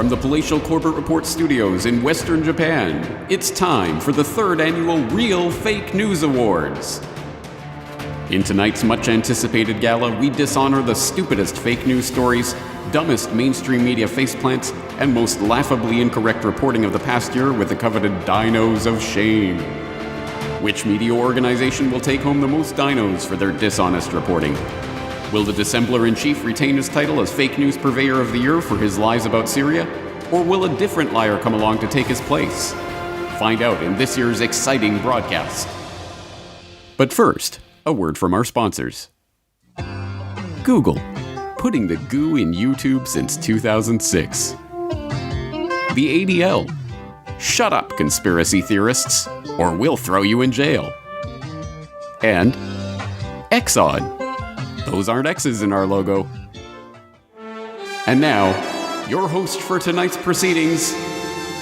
from the palatial Corbett Report studios in Western Japan, it's time for the 3rd annual Real Fake News Awards. In tonight's much-anticipated gala, we dishonor the stupidest fake news stories, dumbest mainstream media faceplants, and most laughably incorrect reporting of the past year with the coveted Dinos of shame. Which media organization will take home the most dinos for their dishonest reporting? Will the dissembler-in-chief retain his title as Fake News Purveyor of the Year for his lies about Syria? Or will a different liar come along to take his place? Find out in this year's exciting broadcast. But first, a word from our sponsors. Google, putting the goo in YouTube since 2006. The ADL, shut up, conspiracy theorists, or we'll throw you in jail. And Exxon. Those aren't X's in our logo. And now, your host for tonight's proceedings,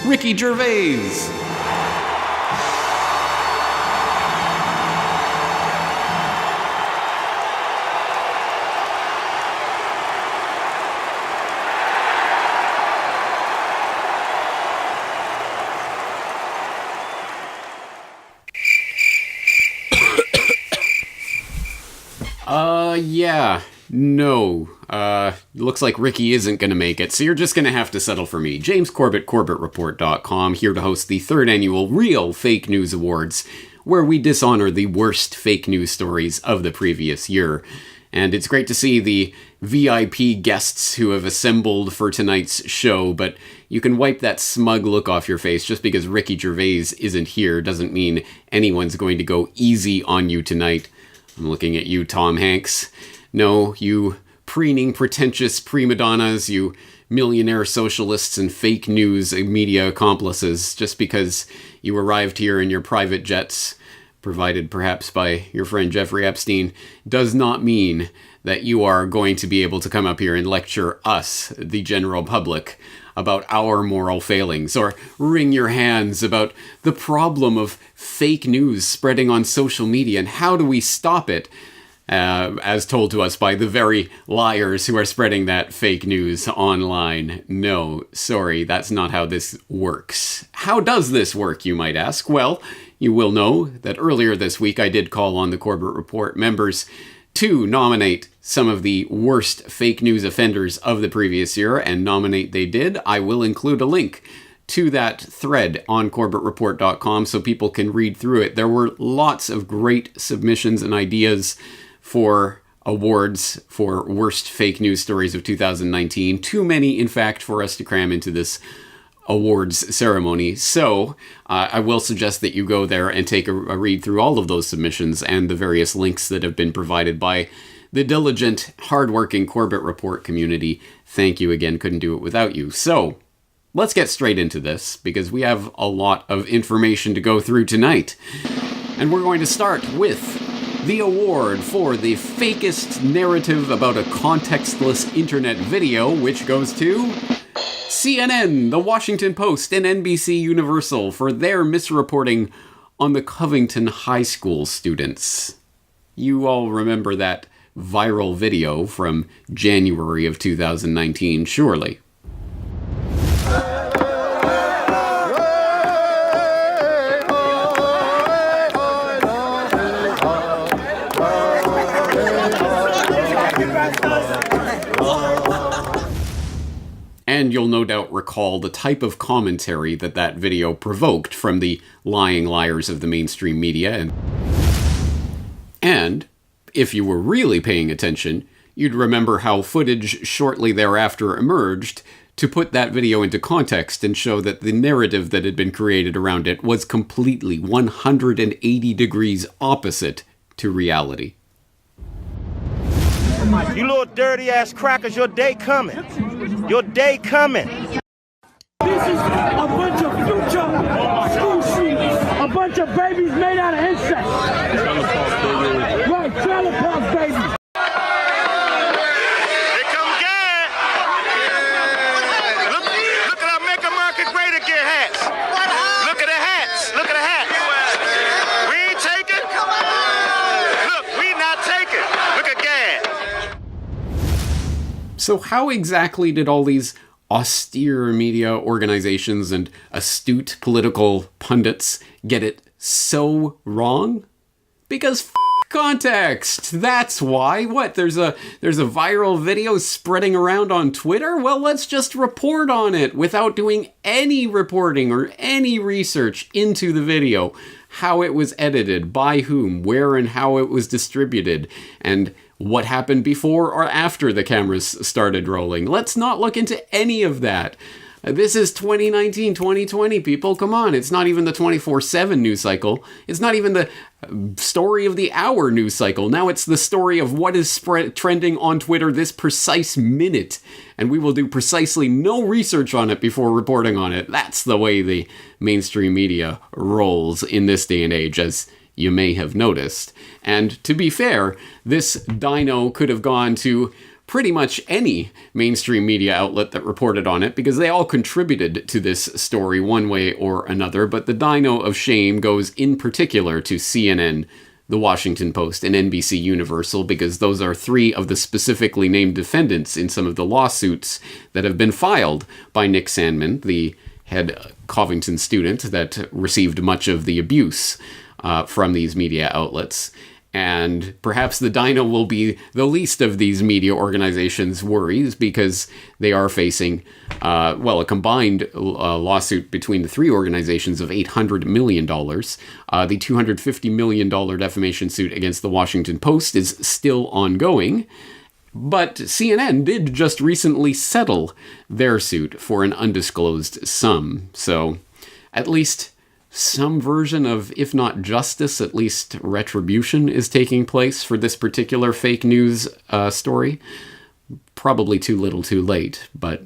Ricky Gervais. Looks like Ricky isn't going to make it, so you're just going to have to settle for me. James Corbett, corbettreport.com, here to host the 3rd annual Real Fake News Awards, where we dishonor the worst fake news stories of the previous year. And it's great to see the VIP guests who have assembled for tonight's show, but you can wipe that smug look off your face. Just because Ricky Gervais isn't here doesn't mean anyone's going to go easy on you tonight. I'm looking at you, Tom Hanks. No, you preening, pretentious prima donnas, you millionaire socialists and fake news media accomplices, just because you arrived here in your private jets, provided perhaps by your friend Jeffrey Epstein, does not mean that you are going to be able to come up here and lecture us, the general public, about our moral failings, or wring your hands about the problem of fake news spreading on social media and how do we stop it, as told to us by the very liars who are spreading that fake news online. No, sorry, that's not how this works. How does this work, you might ask? Well, you will know that earlier this week I did call on the Corbett Report members to nominate some of the worst fake news offenders of the previous year, and nominate they did. I will include a link to that thread on corbettreport.com so people can read through it. There were lots of great submissions and ideas for awards for worst fake news stories of 2019. Too many, in fact, for us to cram into this awards ceremony. So I will suggest that you go there and take a read through all of those submissions and the various links that have been provided by the diligent, hardworking Corbett Report community. Thank you again. Couldn't do it without you. So let's get straight into this, because we have a lot of information to go through tonight. And we're going to start with the award for the fakest narrative about a contextless internet video, which goes to CNN, The Washington Post, and NBC Universal for their misreporting on the Covington High School students. You all remember that viral video from January of 2019, surely. And you'll no doubt recall the type of commentary that video provoked from the lying liars of the mainstream media. And if you were really paying attention, you'd remember how footage shortly thereafter emerged to put that video into context and show that the narrative that had been created around it was completely 180 degrees opposite to reality. You little dirty-ass crackers, your day coming. Your day coming. This is a bunch of future school shooters. A bunch of babies made out of insects. Right, trailer park babies. Here come Gad. Look at our Make America Great Again hats. Look at the hats. Look at the hats. We ain't taking. Look, we not taking. Look at Gad. So how exactly did all these austere media organizations and astute political pundits get it so wrong? Because context. That's why. What? There's a viral video spreading around on Twitter? Well, let's just report on it without doing any reporting or any research into the video. How it was edited, by whom, where and how it was distributed, and what happened before or after the cameras started rolling. Let's not look into any of that. This is 2019, 2020, people. Come on. It's not even the 24/7 news cycle. It's not even the story of the hour news cycle. Now it's the story of what is trending on Twitter this precise minute. And we will do precisely no research on it before reporting on it. That's the way the mainstream media rolls in this day and age, as you may have noticed. And to be fair, this dino could have gone to pretty much any mainstream media outlet that reported on it, because they all contributed to this story one way or another. But the dino of shame goes in particular to CNN, The Washington Post, and NBC Universal, because those are three of the specifically named defendants in some of the lawsuits that have been filed by Nick Sandmann, the head Covington student that received much of the abuse from these media outlets. And perhaps the dino will be the least of these media organizations' worries, because they are facing, a combined lawsuit between the three organizations of $800 million. The $250 million defamation suit against the Washington Post is still ongoing. But CNN did just recently settle their suit for an undisclosed sum. So at least some version of, if not justice, at least retribution is taking place for this particular fake news story. Probably too little too late, but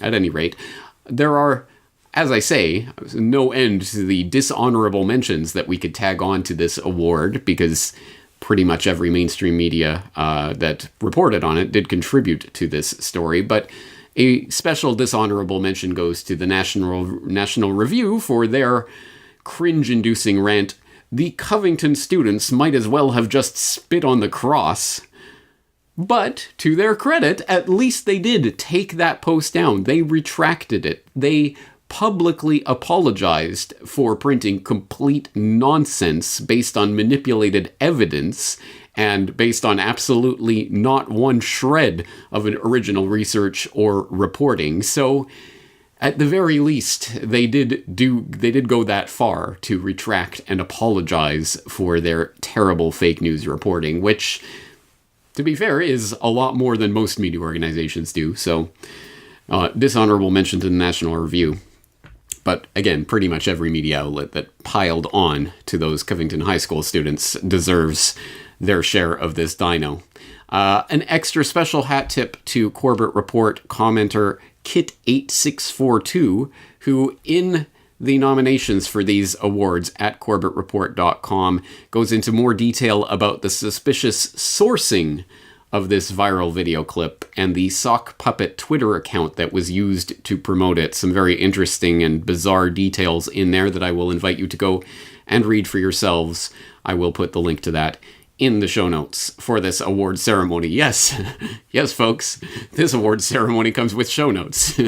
at any rate, there are, as I say, no end to the dishonorable mentions that we could tag on to this award, because pretty much every mainstream media that reported on it did contribute to this story. But a special dishonorable mention goes to the National Review for their cringe-inducing rant, "The Covington students might as well have just spit on the cross." But, to their credit, at least they did take that post down. They retracted it. They publicly apologized for printing complete nonsense based on manipulated evidence and based on absolutely not one shred of an original research or reporting. So, at the very least, they did go that far to retract and apologize for their terrible fake news reporting, which, to be fair, is a lot more than most media organizations do. So, dishonorable mention to the National Review. But again, pretty much every media outlet that piled on to those Covington High School students deserves their share of this dino. An extra special hat tip to Corbett Report commenter Kit8642, who in the nominations for these awards at corbettreport.com goes into more detail about the suspicious sourcing of this viral video clip and the sock puppet Twitter account that was used to promote it. Some very interesting and bizarre details in there that I will invite you to go and read for yourselves. I will put the link to that in the show notes for this award ceremony. Yes, yes, folks, this award ceremony comes with show notes.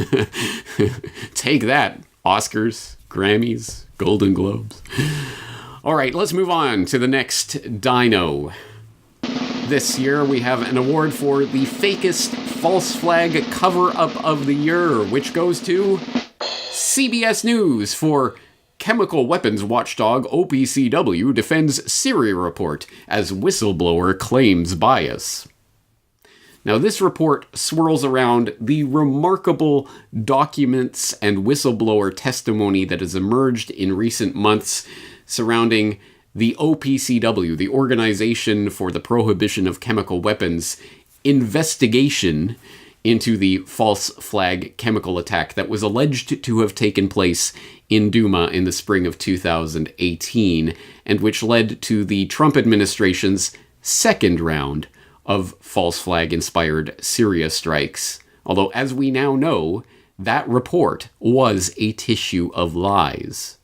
Take that, Oscars, Grammys, Golden Globes. All right, let's move on to the next dino. This year we have an award for the fakest false flag cover-up of the year, which goes to CBS News for Chemical Weapons Watchdog OPCW defends Syria report as whistleblower claims bias. Now, this report swirls around the remarkable documents and whistleblower testimony that has emerged in recent months surrounding the OPCW, the Organization for the Prohibition of Chemical Weapons, investigation into the false flag chemical attack that was alleged to have taken place in Duma in the spring of 2018, and which led to the Trump administration's second round of false flag-inspired Syria strikes. Although, as we now know, that report was a tissue of lies.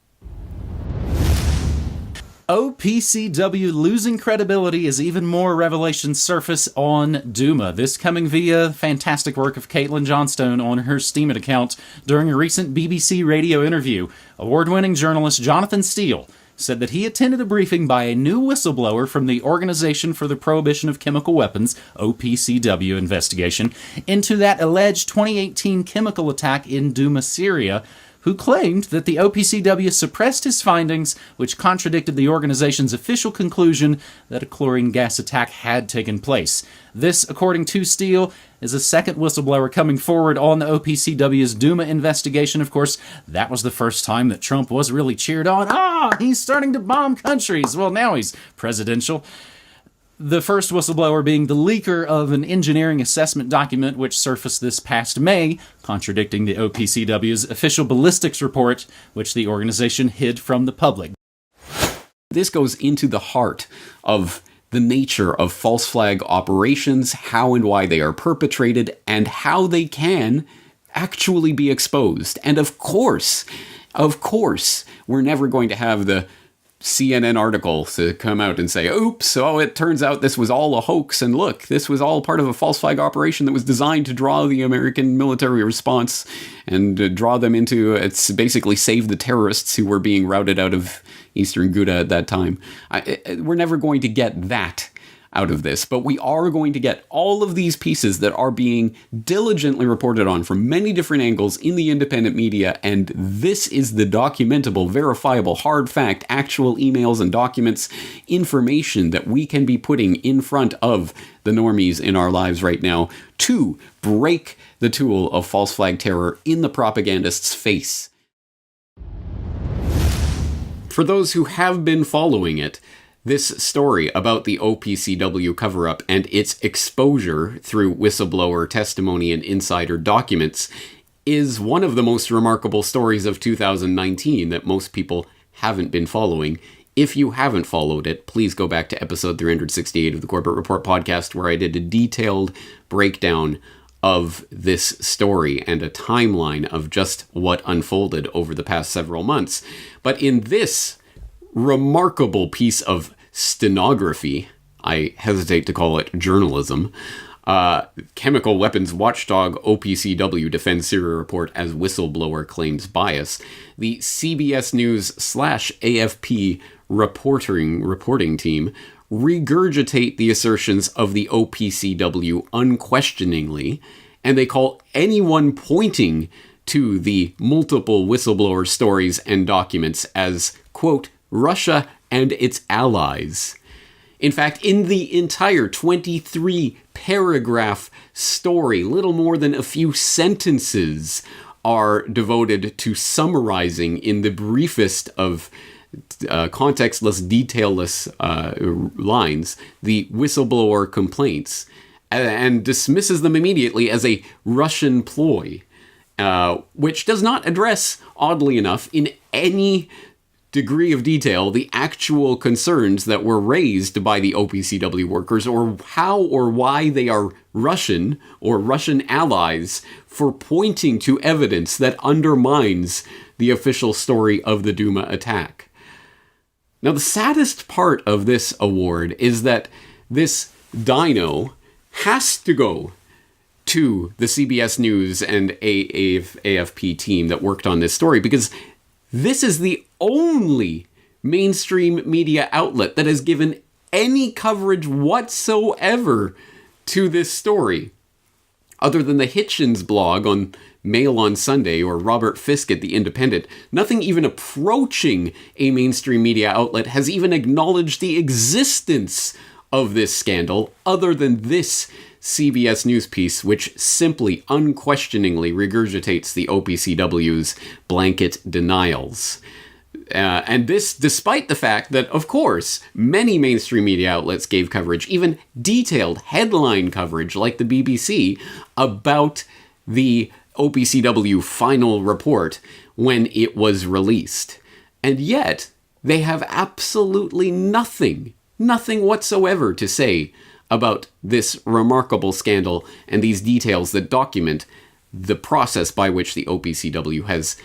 OPCW losing credibility as even more revelations surface on Duma. This coming via fantastic work of Caitlin Johnstone on her Steemit account during a recent BBC radio interview. Award-winning journalist Jonathan Steele said that he attended a briefing by a new whistleblower from the Organization for the Prohibition of Chemical Weapons, OPCW investigation, into that alleged 2018 chemical attack in Duma, Syria, who claimed that the OPCW suppressed his findings, which contradicted the organization's official conclusion that a chlorine gas attack had taken place. This, according to Steele, is a second whistleblower coming forward on the OPCW's Duma investigation. Of course, that was the first time that Trump was really cheered on. He's starting to bomb countries. Well, now he's presidential. The first whistleblower being the leaker of an engineering assessment document which surfaced this past May, contradicting the OPCW's official ballistics report, which the organization hid from the public. This goes into the heart of the nature of false flag operations, how and why they are perpetrated, and how they can actually be exposed. And of course, we're never going to have the CNN article to come out and say, oops, it turns out this was all a hoax, and look, this was all part of a false flag operation that was designed to draw the American military response and draw them into, it's basically save the terrorists who were being routed out of Eastern Ghouta at that time. We're never going to get that out of this, but we are going to get all of these pieces that are being diligently reported on from many different angles in the independent media, and this is the documentable, verifiable, hard fact, actual emails and documents, information that we can be putting in front of the normies in our lives right now to break the tool of false flag terror in the propagandist's face. For those who have been following it, this story about the OPCW cover-up and its exposure through whistleblower testimony and insider documents is one of the most remarkable stories of 2019 that most people haven't been following. If you haven't followed it, please go back to episode 368 of the Corbett Report podcast, where I did a detailed breakdown of this story and a timeline of just what unfolded over the past several months. But in this remarkable piece of stenography, I hesitate to call it journalism, chemical weapons watchdog OPCW defends Syria report as whistleblower claims bias, the CBS News /AFP reporting team regurgitate the assertions of the OPCW unquestioningly, and they call anyone pointing to the multiple whistleblower stories and documents as, quote, Russia and its allies. In fact, in the entire 23-paragraph story, little more than a few sentences are devoted to summarizing in the briefest of contextless, detailless lines the whistleblower complaints and dismisses them immediately as a Russian ploy, which does not address, oddly enough, in any degree of detail the actual concerns that were raised by the OPCW workers, or how or why they are Russian or Russian allies for pointing to evidence that undermines the official story of the Duma attack. Now, the saddest part of this award is that this dino has to go to the CBS News and AFP team that worked on this story, because this is the only mainstream media outlet that has given any coverage whatsoever to this story, other than the Hitchens blog on Mail on Sunday or Robert Fisk at The Independent. Nothing even approaching a mainstream media outlet has even acknowledged the existence of this scandal, other than this CBS News piece, which simply, unquestioningly regurgitates the OPCW's blanket denials. And this despite the fact that, of course, many mainstream media outlets gave coverage, even detailed headline coverage like the BBC, about the OPCW final report when it was released. And yet, they have absolutely nothing whatsoever to say about this remarkable scandal and these details that document the process by which the OPCW has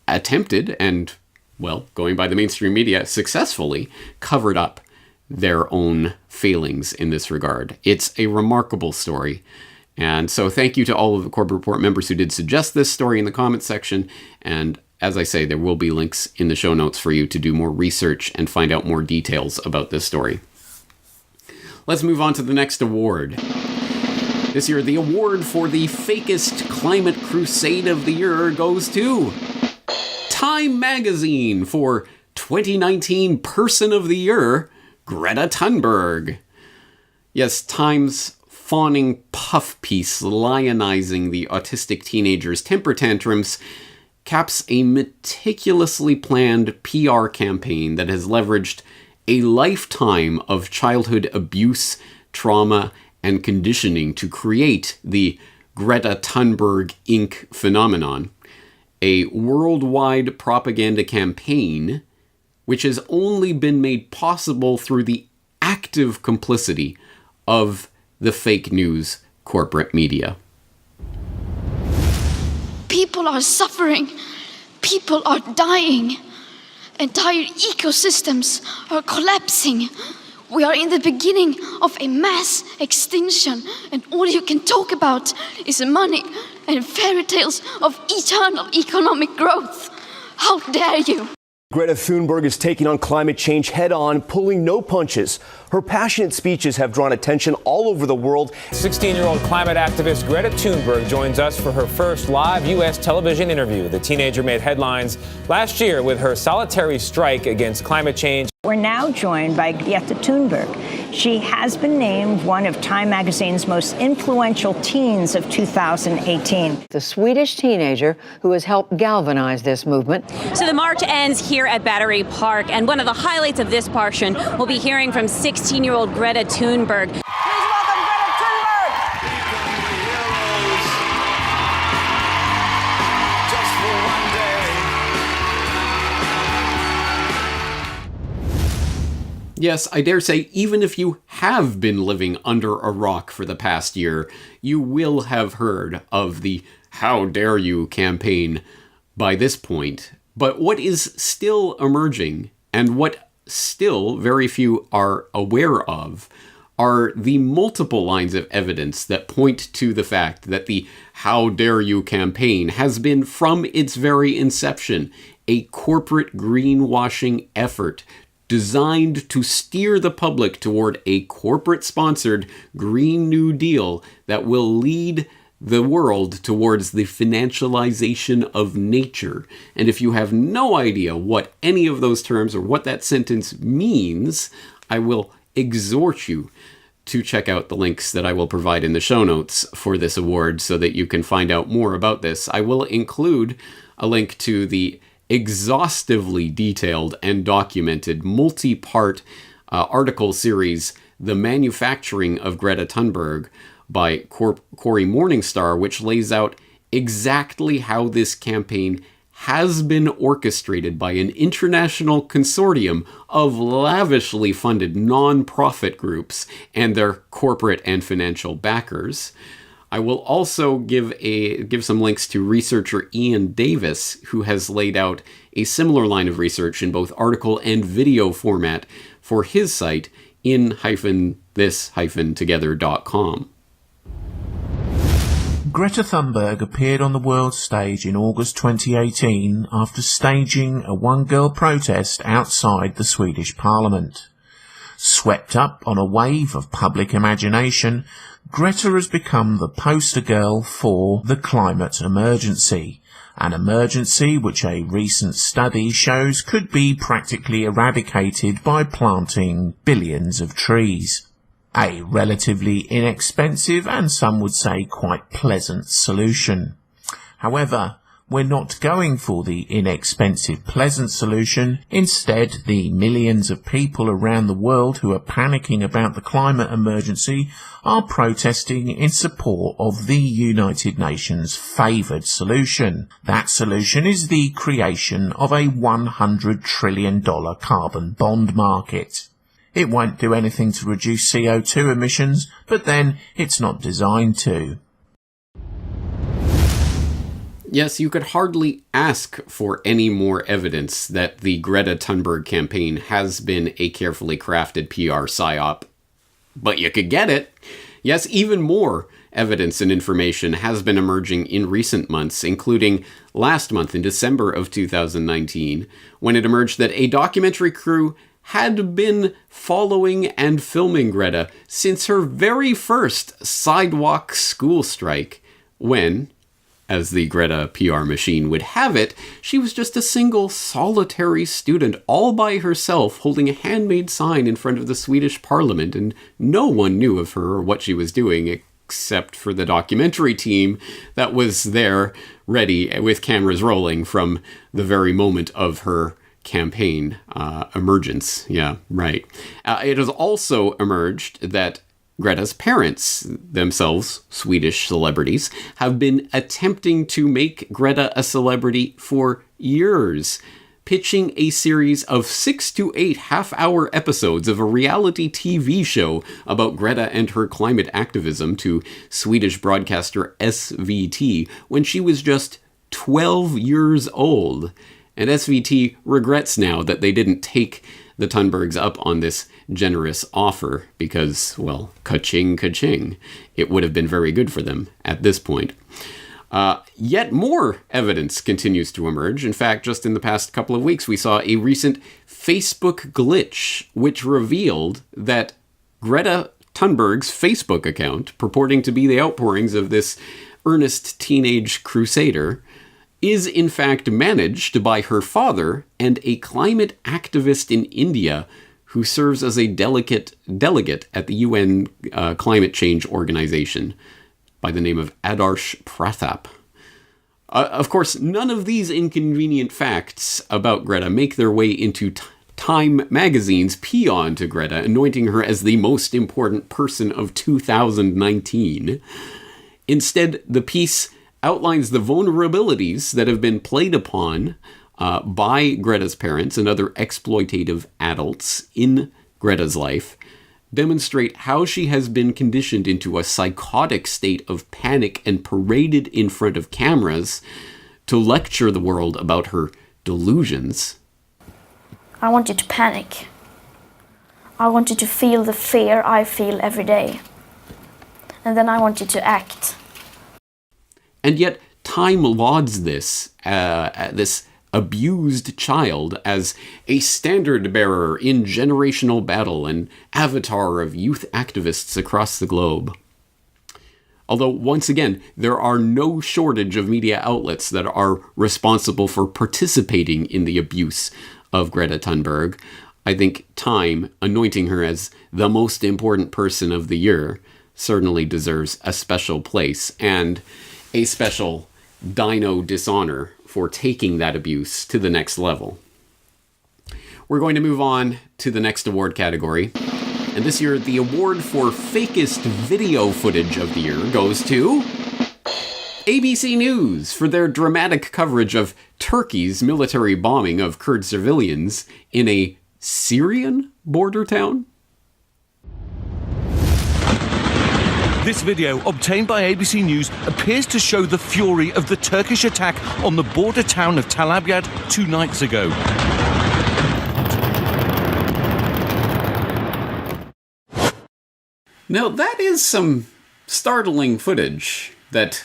attempted and well, going by the mainstream media, successfully covered up their own failings in this regard. It's a remarkable story. And so thank you to all of the Corbett Report members who did suggest this story in the comments section. And as I say, there will be links in the show notes for you to do more research and find out more details about this story. Let's move on to the next award. This year, the award for the fakest climate crusade of the year goes to Time Magazine for 2019 Person of the Year, Greta Thunberg. Yes, Time's fawning puff piece lionizing the autistic teenager's temper tantrums caps a meticulously planned PR campaign that has leveraged a lifetime of childhood abuse, trauma, and conditioning to create the Greta Thunberg Inc. phenomenon, a worldwide propaganda campaign which has only been made possible through the active complicity of the fake news corporate media. People are suffering. People are dying. Entire ecosystems are collapsing. We are in the beginning of a mass extinction, and all you can talk about is money and fairy tales of eternal economic growth. How dare you? Greta Thunberg is taking on climate change head-on, pulling no punches. Her passionate speeches have drawn attention all over the world. 16-year-old climate activist Greta Thunberg joins us for her first live U.S. television interview. The teenager made headlines last year with her solitary strike against climate change. We're now joined by Greta Thunberg. She has been named one of Time Magazine's most influential teens of 2018. The Swedish teenager who has helped galvanize this movement. So the march ends here at Battery Park, and one of the highlights of this portion, we'll be hearing from 16-year-old Greta Thunberg. Please welcome Greta Thunberg! Yes, I dare say, even if you have been living under a rock for the past year, you will have heard of the How Dare You campaign by this point. But what is still emerging, and what still very few are aware of, are the multiple lines of evidence that point to the fact that the How Dare You campaign has been, from its very inception, a corporate greenwashing effort designed to steer the public toward a corporate-sponsored Green New Deal that will lead the world towards the financialization of nature. And if you have no idea what any of those terms or what that sentence means, I will exhort you to check out the links that I will provide in the show notes for this award so that you can find out more about this. I will include a link to the exhaustively detailed and documented multi-part article series, The Manufacturing of Greta Thunberg, by Cory Morningstar, which lays out exactly how this campaign has been orchestrated by an international consortium of lavishly funded non-profit groups and their corporate and financial backers. I will also give some links to researcher Ian Davis, who has laid out a similar line of research in both article and video format for his site in -this-together.com. Greta Thunberg appeared on the world stage in August 2018 after staging a one-girl protest outside the Swedish parliament. Swept up on a wave of public imagination, Greta has become the poster girl for the climate emergency, an emergency which a recent study shows could be practically eradicated by planting billions of trees. A relatively inexpensive and some would say quite pleasant solution. However, we're not going for the inexpensive, pleasant solution. Instead, the millions of people around the world who are panicking about the climate emergency are protesting in support of the United Nations' favoured solution. That solution is the creation of a $100 trillion carbon bond market. It won't do anything to reduce CO2 emissions, but then it's not designed to. Yes, you could hardly ask for any more evidence that the Greta Thunberg campaign has been a carefully crafted PR psyop. But you could get it. Yes, even more evidence and information has been emerging in recent months, including last month in December of 2019, when it emerged that a documentary crew had been following and filming Greta since her very first sidewalk school strike, when, as the Greta PR machine would have it, she was just a single solitary student all by herself holding a handmade sign in front of the Swedish parliament, and no one knew of her or what she was doing except for the documentary team that was there ready with cameras rolling from the very moment of her campaign emergence. Yeah, right. It has also emerged that Greta's parents, themselves Swedish celebrities, have been attempting to make Greta a celebrity for years, pitching a series of 6 to 8 half-hour episodes of a reality TV show about Greta and her climate activism to Swedish broadcaster SVT when she was just 12 years old. And SVT regrets now that they didn't take the Thunbergs up on this generous offer because, well, ka-ching, ka-ching. It would have been very good for them at this point. Yet more evidence continues to emerge. In fact, just in the past couple of weeks, we saw a recent Facebook glitch which revealed that Greta Thunberg's Facebook account, purporting to be the outpourings of this earnest teenage crusader, is in fact managed by her father and a climate activist in India who serves as a delegate at the UN Climate Change Organization by the name of Adarsh Pratap. Of course, none of these inconvenient facts about Greta make their way into Time magazine's paean to Greta, anointing her as the most important person of 2019. Instead, the piece outlines the vulnerabilities that have been played upon by Greta's parents and other exploitative adults in Greta's life, demonstrate how she has been conditioned into a psychotic state of panic and paraded in front of cameras to lecture the world about her delusions. I want you to panic. I want you to feel the fear I feel every day. And then I want you to act. And yet, Time lauds this abused child as a standard bearer in generational battle and avatar of youth activists across the globe. Although, once again, there are no shortage of media outlets that are responsible for participating in the abuse of Greta Thunberg, I think Time, anointing her as the most important person of the year, certainly deserves a special place and a special Dino dishonor for taking that abuse to the next level. We're going to move on to the next award category. And this year, the award for fakest video footage of the year goes to ABC News for their dramatic coverage of Turkey's military bombing of Kurd civilians in a Syrian border town. This video, obtained by ABC News, appears to show the fury of the Turkish attack on the border town of Tal Abyad 2 nights ago. Now, that is some startling footage that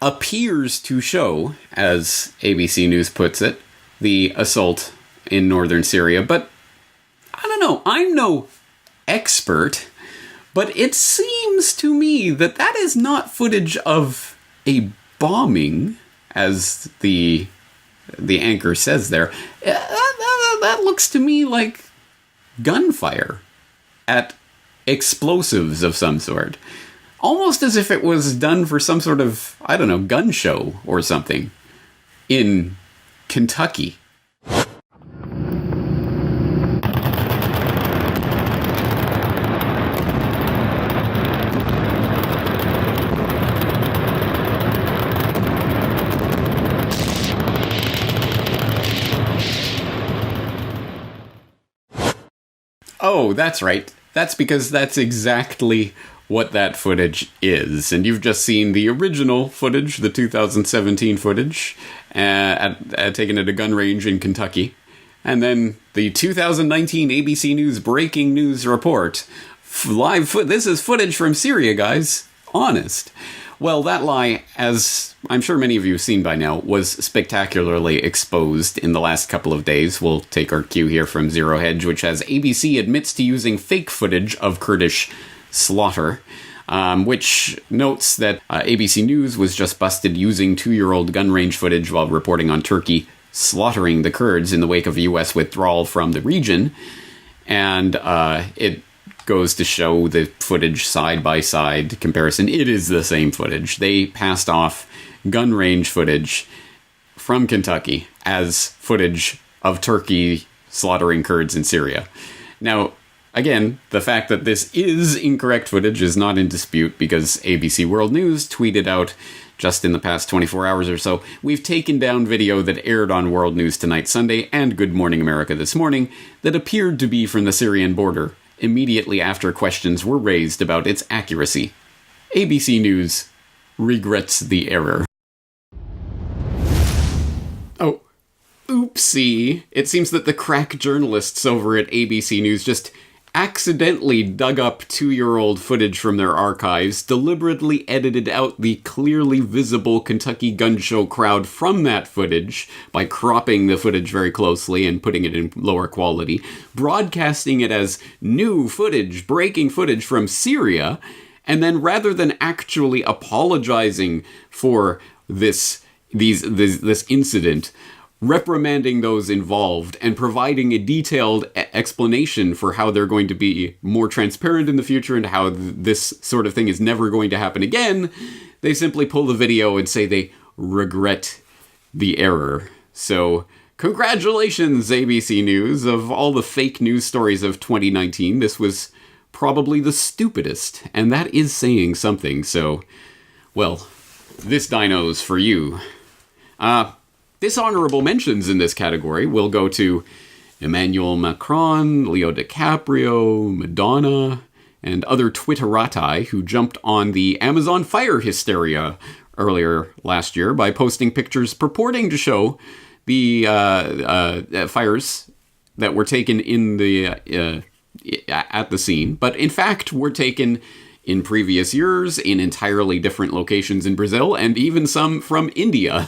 appears to show, as ABC News puts it, the assault in northern Syria. But, I don't know, I'm no expert, but it seems to me that that is not footage of a bombing, as the anchor says there. That looks to me like gunfire at explosives of some sort. Almost as if it was done for some sort of, I don't know, gun show or something in Kentucky. Oh, that's right. That's because that's exactly what that footage is. And you've just seen the original footage, the 2017 footage, taken at a gun range in Kentucky. And then the 2019 ABC News breaking news report. This is footage from Syria, guys. Honest. Well, that lie, as I'm sure many of you have seen by now, was spectacularly exposed in the last couple of days. We'll take our cue here from Zero Hedge, which has ABC admits to using fake footage of Kurdish slaughter, which notes that ABC News was just busted using 2-year-old gun range footage while reporting on Turkey slaughtering the Kurds in the wake of U.S. withdrawal from the region. And it goes to show the footage side-by-side comparison. It is the same footage. They passed off gun range footage from Kentucky as footage of Turkey slaughtering Kurds in Syria. Now, again, the fact that this is incorrect footage is not in dispute because ABC World News tweeted out just in the past 24 hours or so, we've taken down video that aired on World News Tonight Sunday and Good Morning America this morning that appeared to be from the Syrian border immediately after questions were raised about its accuracy. ABC News regrets the error. Oh, oopsie. It seems that the crack journalists over at ABC News just accidentally dug up 2-year-old footage from their archives, deliberately edited out the clearly visible Kentucky gun show crowd from that footage by cropping the footage very closely and putting it in lower quality, broadcasting it as new footage, breaking footage from Syria, and then rather than actually apologizing for this incident, reprimanding those involved and providing a detailed explanation for how they're going to be more transparent in the future and how this sort of thing is never going to happen again, they simply pull the video and say they regret the error. So, congratulations, ABC News. Of all the fake news stories of 2019, this was probably the stupidest, and that is saying something. So, well, this Dinos for you. Dishonorable mentions in this category will go to Emmanuel Macron, Leo DiCaprio, Madonna, and other Twitterati who jumped on the Amazon fire hysteria earlier last year by posting pictures purporting to show the fires that were taken in the at the scene, but in fact were taken in previous years in entirely different locations in Brazil, and even some from India.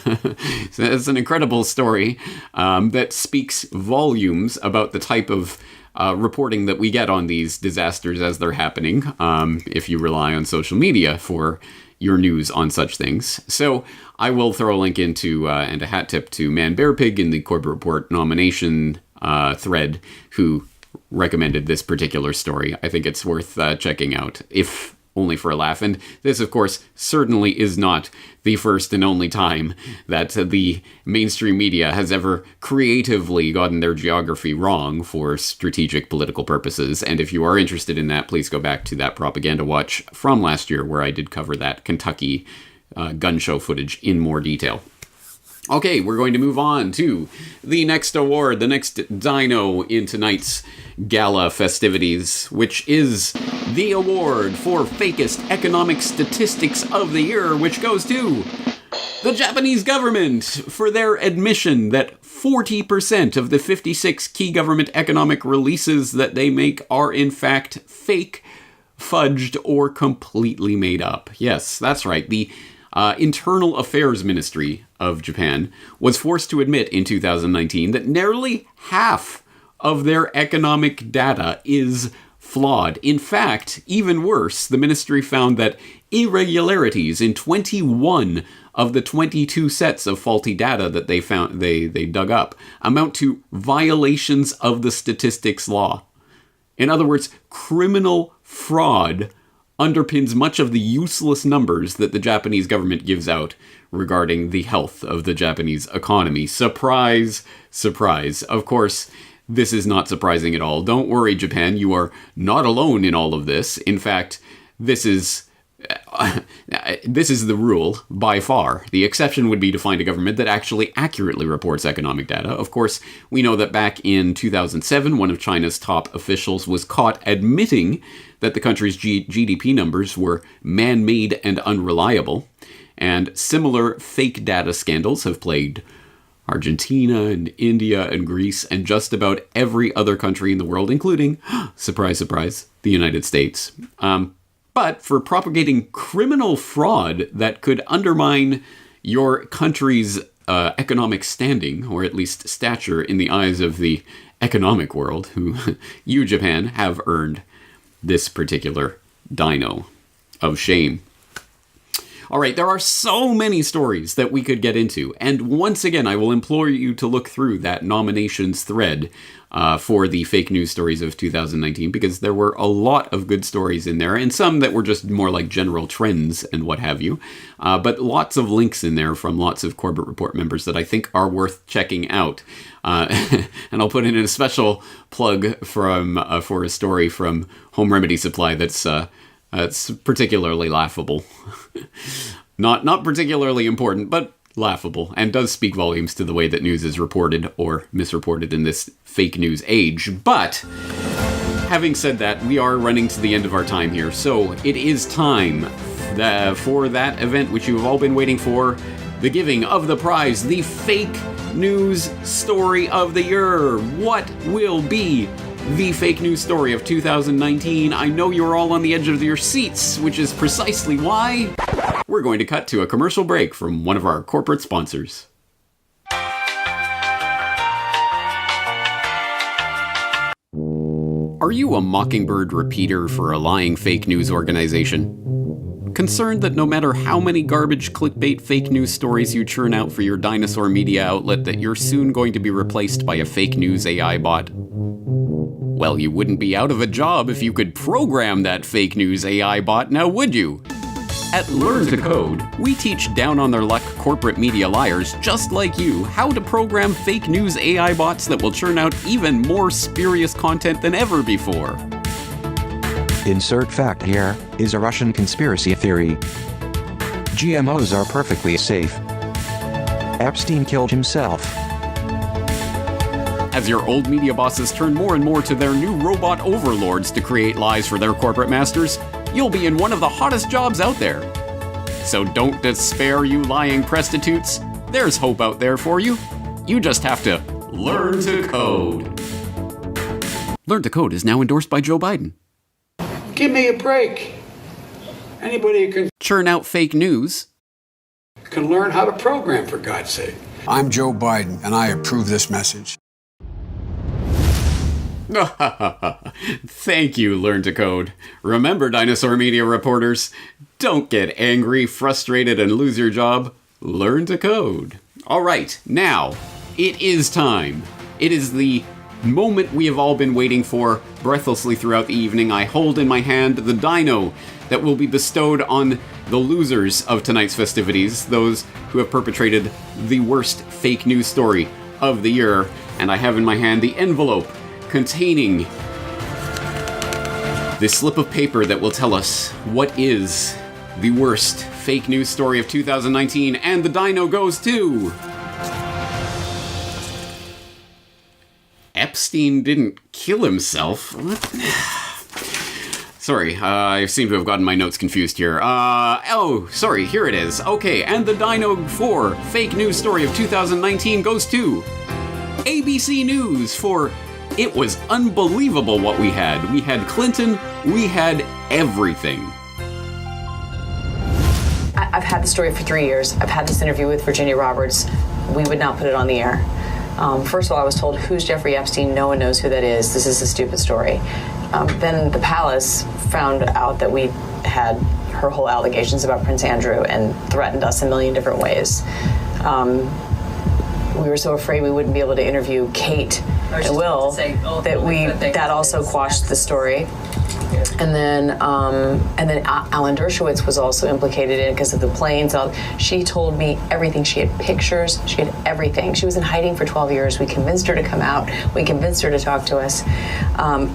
So it's an incredible story that speaks volumes about the type of reporting that we get on these disasters as they're happening, if you rely on social media for your news on such things. So I will throw a link into and a hat tip to Man Bear Pig in the Corbett Report nomination thread, who recommended this particular story. I think it's worth checking out, if only for a laugh. And this, of course, certainly is not the first and only time that the mainstream media has ever creatively gotten their geography wrong for strategic political purposes. And if you are interested in that, please go back to that propaganda watch from last year where I did cover that Kentucky gun show footage in more detail. Okay, we're going to move on to the next award, the next dino in tonight's gala festivities, which is the award for fakest economic statistics of the year, which goes to the Japanese government for their admission that 40% of the 56 key government economic releases that they make are in fact fake, fudged, or completely made up. Yes, that's right. The Internal Affairs Ministry of Japan was forced to admit in 2019 that nearly half of their economic data is flawed. In fact, even worse, the ministry found that irregularities in 21 of the 22 sets of faulty data that they dug up amount to violations of the statistics law. In other words, criminal fraud underpins much of the useless numbers that the Japanese government gives out regarding the health of the Japanese economy. Surprise, surprise. Of course, this is not surprising at all. Don't worry, Japan, you are not alone in all of this. In fact, this is This is the rule, by far. The exception would be to find a government that actually accurately reports economic data. Of course, we know that back in 2007, one of China's top officials was caught admitting that the country's GDP numbers were man-made and unreliable. And similar fake data scandals have plagued Argentina and India and Greece and just about every other country in the world, including, surprise, surprise, the United States. But for propagating criminal fraud that could undermine your country's economic standing, or at least stature in the eyes of the economic world, who you, Japan, have earned this particular dino of shame. All right, there are so many stories that we could get into, and once again, I will implore you to look through that nominations thread for the fake news stories of 2019, because there were a lot of good stories in there, and some that were just more like general trends and what have you, but lots of links in there from lots of Corbett Report members that I think are worth checking out. And I'll put in a special plug for a story from Home Remedy Supply that's particularly laughable. Not particularly important, but laughable, and does speak volumes to the way that news is reported or misreported in this fake news age. But having said that, we are running to the end of our time here, so it is time for that event which you have all been waiting for, the giving of the prize, the fake news story of the year. What will be the fake news story of 2019? I know you're all on the edge of your seats, which is precisely why we're going to cut to a commercial break from one of our corporate sponsors. Are you a Mockingbird repeater for a lying fake news organization? Concerned that no matter how many garbage clickbait fake news stories you churn out for your dinosaur media outlet, that you're soon going to be replaced by a fake news AI bot? Well, you wouldn't be out of a job if you could program that fake news AI bot, now would you? At Learn to Code, we teach down-on-their-luck corporate media liars just like you how to program fake news AI bots that will churn out even more spurious content than ever before. Insert fact here is a Russian conspiracy theory. GMOs are perfectly safe. Epstein killed himself. As your old media bosses turn more and more to their new robot overlords to create lies for their corporate masters, you'll be in one of the hottest jobs out there. So don't despair, you lying prostitutes. There's hope out there for you. You just have to learn to code. Learn to Code is now endorsed by Joe Biden. Give me a break. Anybody who can churn out fake news can learn how to program, for God's sake. I'm Joe Biden, and I approve this message. Thank you, Learn to Code. Remember, dinosaur media reporters, don't get angry, frustrated, and lose your job. Learn to code. All right, now, it is time. It is the moment we have all been waiting for. Breathlessly throughout the evening, I hold in my hand the dino that will be bestowed on the losers of tonight's festivities, those who have perpetrated the worst fake news story of the year. And I have in my hand the envelope containing this slip of paper that will tell us what is the worst fake news story of 2019, and the dino goes to... Epstein didn't kill himself. What? Sorry, I seem to have gotten my notes confused here. Sorry, here it is. Okay, and the dino for fake news story of 2019 goes to ABC News for it was unbelievable what we had. We had Clinton, we had everything. I've had the story for 3 years. I've had this interview with Virginia Roberts. We would not put it on the air. First of all, I was told, who's Jeffrey Epstein? No one knows who that is. This is a stupid story. Then the palace found out that we had her whole allegations about Prince Andrew and threatened us a million different ways. We were so afraid we wouldn't be able to interview Kate and Will that also quashed the story. And then Alan Dershowitz was also implicated in it because of the planes. She told me everything. She had pictures. She had everything. She was in hiding for 12 years. We convinced her to come out. We convinced her to talk to us.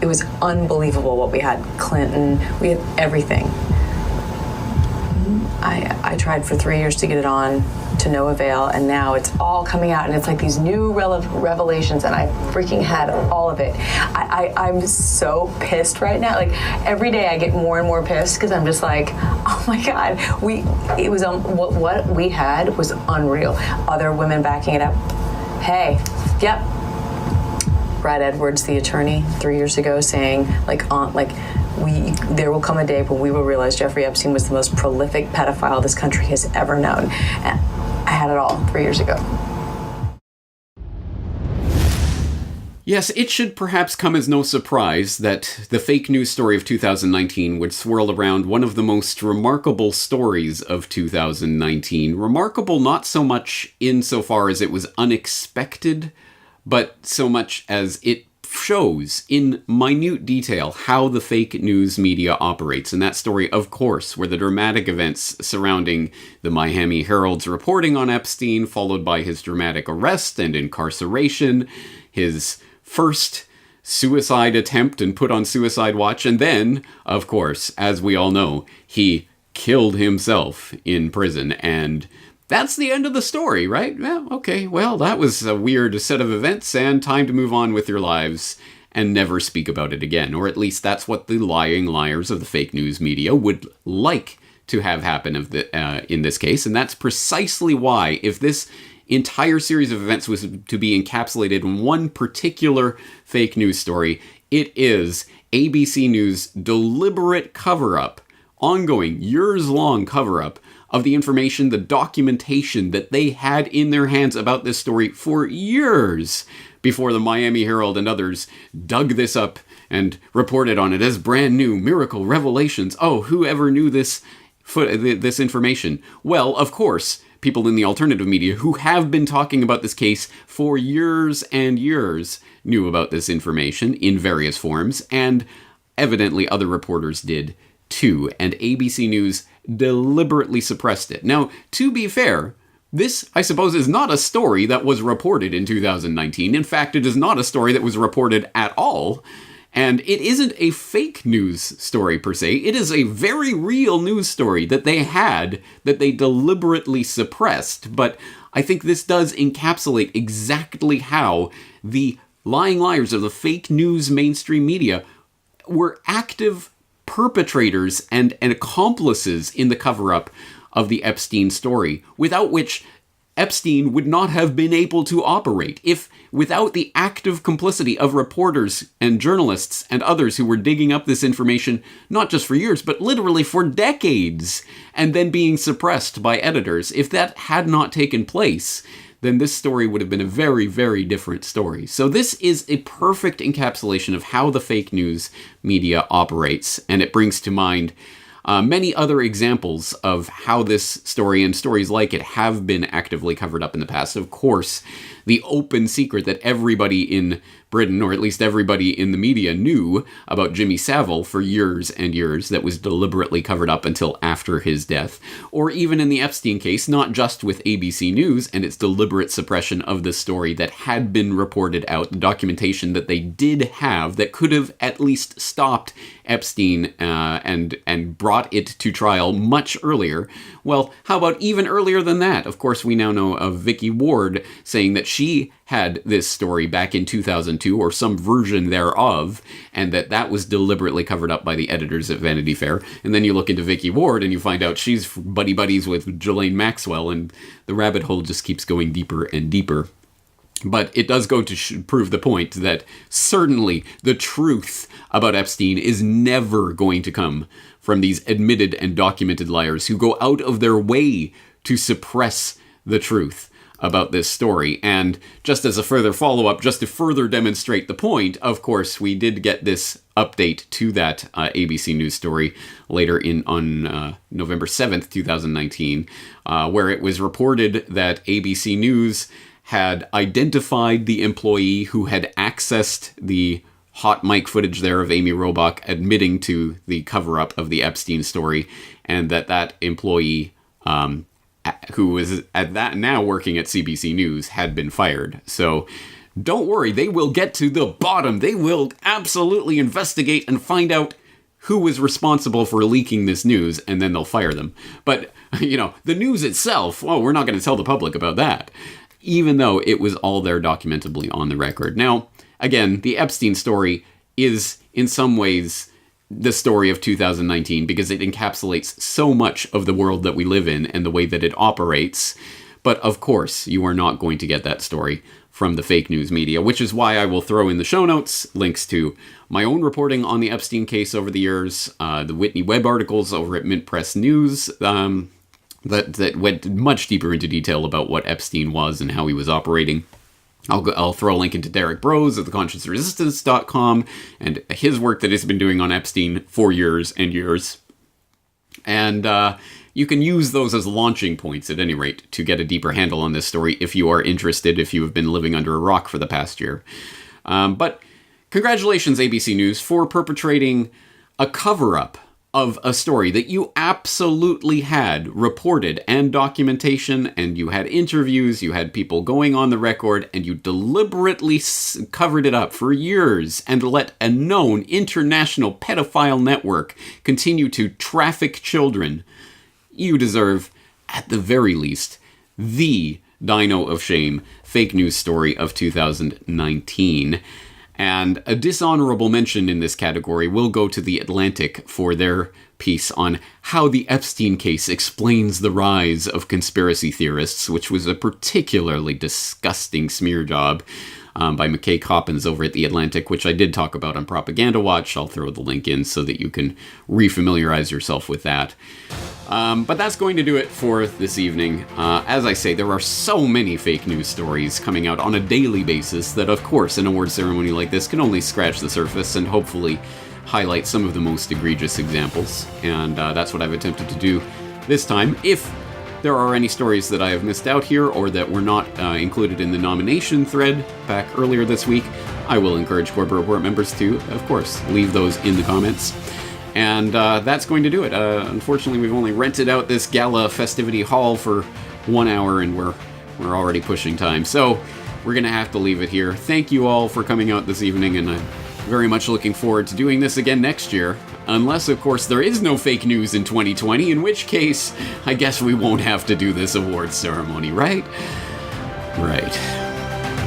It was unbelievable what we had. Clinton. We had everything. I tried for 3 years to get it on, to no avail, and now it's all coming out, and it's like these new revelations, and I freaking had all of it. I'm so pissed right now. Like, every day I get more and more pissed because I'm just like, oh my God, what we had was unreal. Other women backing it up. Hey, yep. Brad Edwards, the attorney, 3 years ago, saying there will come a day when we will realize Jeffrey Epstein was the most prolific pedophile this country has ever known. And I had it all 3 years ago. Yes, it should perhaps come as no surprise that the fake news story of 2019 would swirl around one of the most remarkable stories of 2019. Remarkable not so much insofar as it was unexpected, but so much as it shows in minute detail how the fake news media operates. And that story, of course, were the dramatic events surrounding the Miami Herald's reporting on Epstein, followed by his dramatic arrest and incarceration, his first suicide attempt and put on suicide watch, and then, of course, as we all know, he killed himself in prison. And that's the end of the story, right? Well, okay, well, that was a weird set of events, and time to move on with your lives and never speak about it again. Or at least that's what the lying liars of the fake news media would like to have happen in this case. And that's precisely why, if this entire series of events was to be encapsulated in one particular fake news story, it is ABC News' deliberate cover-up, ongoing, years-long cover-up, of the information, the documentation that they had in their hands about this story for years before the Miami Herald and others dug this up and reported on it as brand new miracle revelations. Oh, who ever knew this information? Well, of course, people in the alternative media who have been talking about this case for years and years knew about this information in various forms, and evidently other reporters did too, and ABC News deliberately suppressed it. Now, to be fair, this, I suppose, is not a story that was reported in 2019. In fact, it is not a story that was reported at all, and it isn't a fake news story per se. It is a very real news story that they had, that they deliberately suppressed, but I think this does encapsulate exactly how the lying liars of the fake news mainstream media were active perpetrators and accomplices in the cover-up of the Epstein story, without which Epstein would not have been able to operate. Without the active complicity of reporters and journalists and others who were digging up this information, not just for years, but literally for decades, and then being suppressed by editors, if that had not taken place, then this story would have been a very, very different story. So this is a perfect encapsulation of how the fake news media operates, and it brings to mind many other examples of how this story and stories like it have been actively covered up in the past. Of course, the open secret that everybody in Britain, or at least everybody in the media, knew about Jimmy Savile for years and years, that was deliberately covered up until after his death. Or even in the Epstein case, not just with ABC News and its deliberate suppression of the story that had been reported out, the documentation that they did have that could have at least stopped Epstein and brought it to trial much earlier. Well, how about even earlier than that? Of course, we now know of Vicky Ward saying that she had this story back in 2002, or some version thereof, and that was deliberately covered up by the editors at Vanity Fair. And then you look into Vicky Ward and you find out she's buddy-buddies with Ghislaine Maxwell, and the rabbit hole just keeps going deeper and deeper. But it does go to prove the point that certainly the truth about Epstein is never going to come from these admitted and documented liars who go out of their way to suppress the truth about this story. And just as a further follow-up, just to further demonstrate the point, of course, we did get this update to that ABC News story later on November 7th, 2019, where it was reported that ABC News had identified the employee who had accessed the hot mic footage there of Amy Robach admitting to the cover-up of the Epstein story, and that employee, who was at that now working at CBC News, had been fired. So don't worry, they will get to the bottom. They will absolutely investigate and find out who was responsible for leaking this news, and then they'll fire them. But, the news itself, we're not going to tell the public about that, even though it was all there documentably on the record. Now, again, the Epstein story is, in some ways, the story of 2019 because it encapsulates so much of the world that we live in and the way that it operates. But, of course, you are not going to get that story from the fake news media, which is why I will throw in the show notes links to my own reporting on the Epstein case over the years, the Whitney Webb articles over at Mint Press News that went much deeper into detail about what Epstein was and how he was operating. I'll throw a link into Derek Brose at theconscienceresistance.com and his work that he's been doing on Epstein for years and years. And you can use those as launching points, at any rate, to get a deeper handle on this story if you are interested, if you have been living under a rock for the past year. But congratulations, ABC News, for perpetrating a cover-up of a story that you absolutely had reported and documentation, and you had interviews, you had people going on the record, and you deliberately covered it up for years and let a known international pedophile network continue to traffic children. You deserve, at the very least, the Dino of Shame fake news story of 2019. And a dishonorable mention in this category will go to The Atlantic for their piece on how the Epstein case explains the rise of conspiracy theorists, which was a particularly disgusting smear job by McKay Coppins over at The Atlantic, which I did talk about on Propaganda Watch. I'll throw the link in so that you can refamiliarize yourself with that. But that's going to do it for this evening. As I say, there are so many fake news stories coming out on a daily basis that, of course, an award ceremony like this can only scratch the surface and hopefully highlight some of the most egregious examples. And that's what I've attempted to do this time. If there are any stories that I have missed out here or that were not included in the nomination thread back earlier this week, I will encourage Corbett Report members to, of course, leave those in the comments. And that's going to do it. Unfortunately, we've only rented out this gala festivity hall for 1 hour, and we're already pushing time. So we're going to have to leave it here. Thank you all for coming out this evening, and I'm very much looking forward to doing this again next year. Unless, of course, there is no fake news in 2020, in which case, I guess we won't have to do this awards ceremony, right? Right.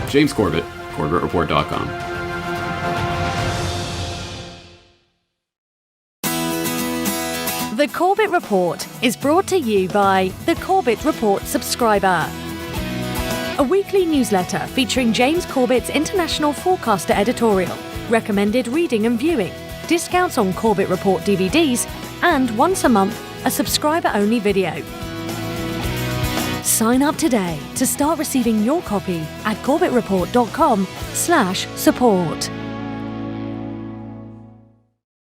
James Corbett, corbettreport.com. The Corbett Report is brought to you by the Corbett Report subscriber, a weekly newsletter featuring James Corbett's International Forecaster editorial, recommended reading and viewing, discounts on Corbett Report DVDs, and once a month, a subscriber-only video. Sign up today to start receiving your copy at corbettreport.com/support.